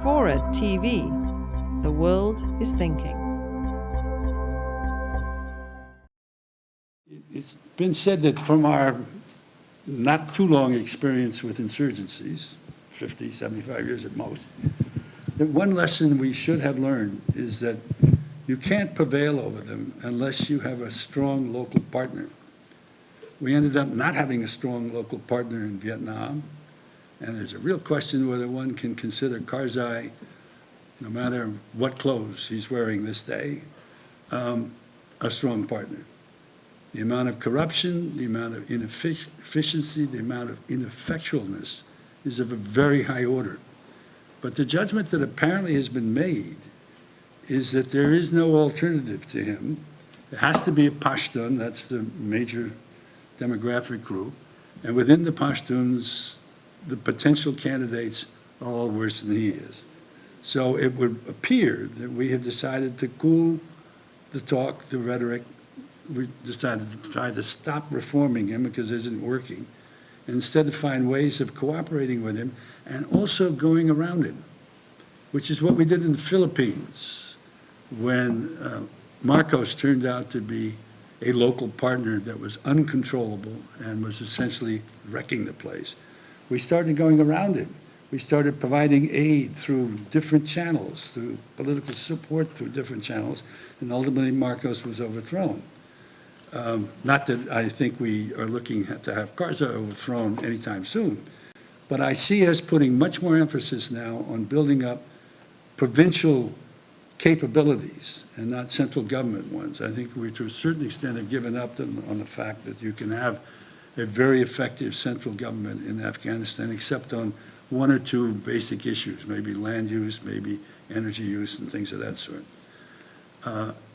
FORA.tv. The world is thinking. It's been said that from our not too long experience with insurgencies, 50, 75 years at most, that one lesson we should have learned is that you can't prevail over them unless you have a strong local partner. We ended up not having a strong local partner in Vietnam, and there's a real question whether one can consider Karzai, no matter what clothes he's wearing this day, a strong partner. The amount of corruption, the amount of inefficiency, the amount of ineffectualness is of a very high order. But the judgment that apparently has been made is that there is no alternative to him. It has to be a Pashtun, that's the major demographic group, and within the Pashtuns, the potential candidates are all worse than he is. So it would appear that we have decided to cool the talk, the rhetoric. We decided to try to stop reforming him because it isn't working, and instead to find ways of cooperating with him and also going around him, which is what we did in the Philippines when Marcos turned out to be a local partner that was uncontrollable and was essentially wrecking the place. We started going around him. We started providing aid through different channels, through political support through different channels, and ultimately Marcos was overthrown. Not that I think we are looking to have Karzai overthrown anytime soon, but I see us putting much more emphasis now on building up provincial capabilities and not central government ones. I think we, to a certain extent, have given up on the fact that you can have a very effective central government in Afghanistan, except on one or two basic issues, maybe land use, maybe energy use, and things of that sort.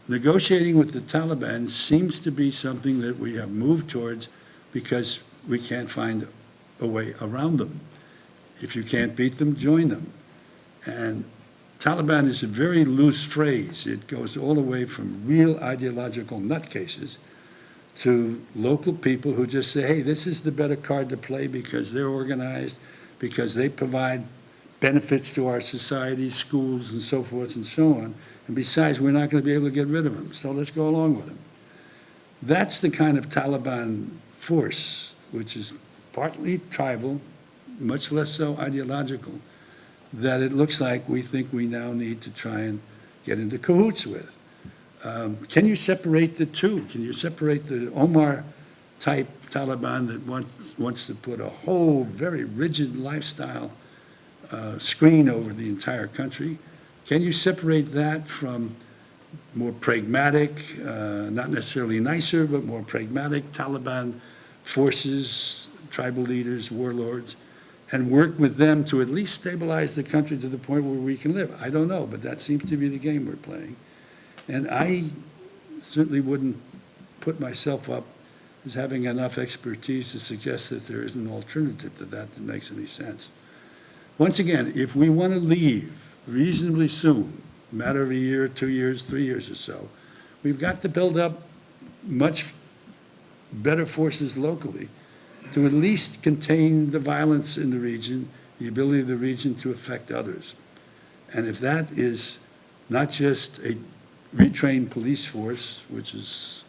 Negotiating with the Taliban seems to be something that we have moved towards because we can't find a way around them. If you can't beat them, join them. And Taliban is a very loose phrase. It goes all the way from real ideological nutcases to local people who just say, hey, this is the better card to play because they're organized, because they provide benefits to our society, schools, and so forth and so on. And besides, we're not going to be able to get rid of them, so let's go along with them. That's the kind of Taliban force, which is partly tribal, much less so ideological, that it looks like we think we now need to try and get into cahoots with. Can you separate the two? Can you separate the Omar-type Taliban that wants to put a whole very rigid lifestyle screen over the entire country? Can you separate that from more pragmatic, not necessarily nicer, but more pragmatic Taliban forces, tribal leaders, warlords, and work with them to at least stabilize the country to the point where we can live? I don't know, but that seems to be the game we're playing. And I certainly wouldn't put myself up as having enough expertise to suggest that there is an alternative to that makes any sense. Once again, if we want to leave reasonably soon, a matter of a year, 2 years, 3 years or so, we've got to build up much better forces locally to at least contain the violence in the region, the ability of the region to affect others. And if that is not just a retrained police force, which is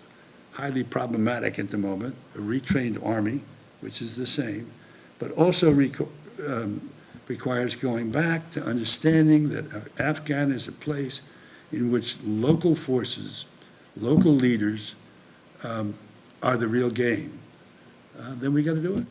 highly problematic at the moment, a retrained army, which is the same, but also requires going back to understanding that Afghanistan is a place in which local forces, local leaders are the real game, then we got to do it.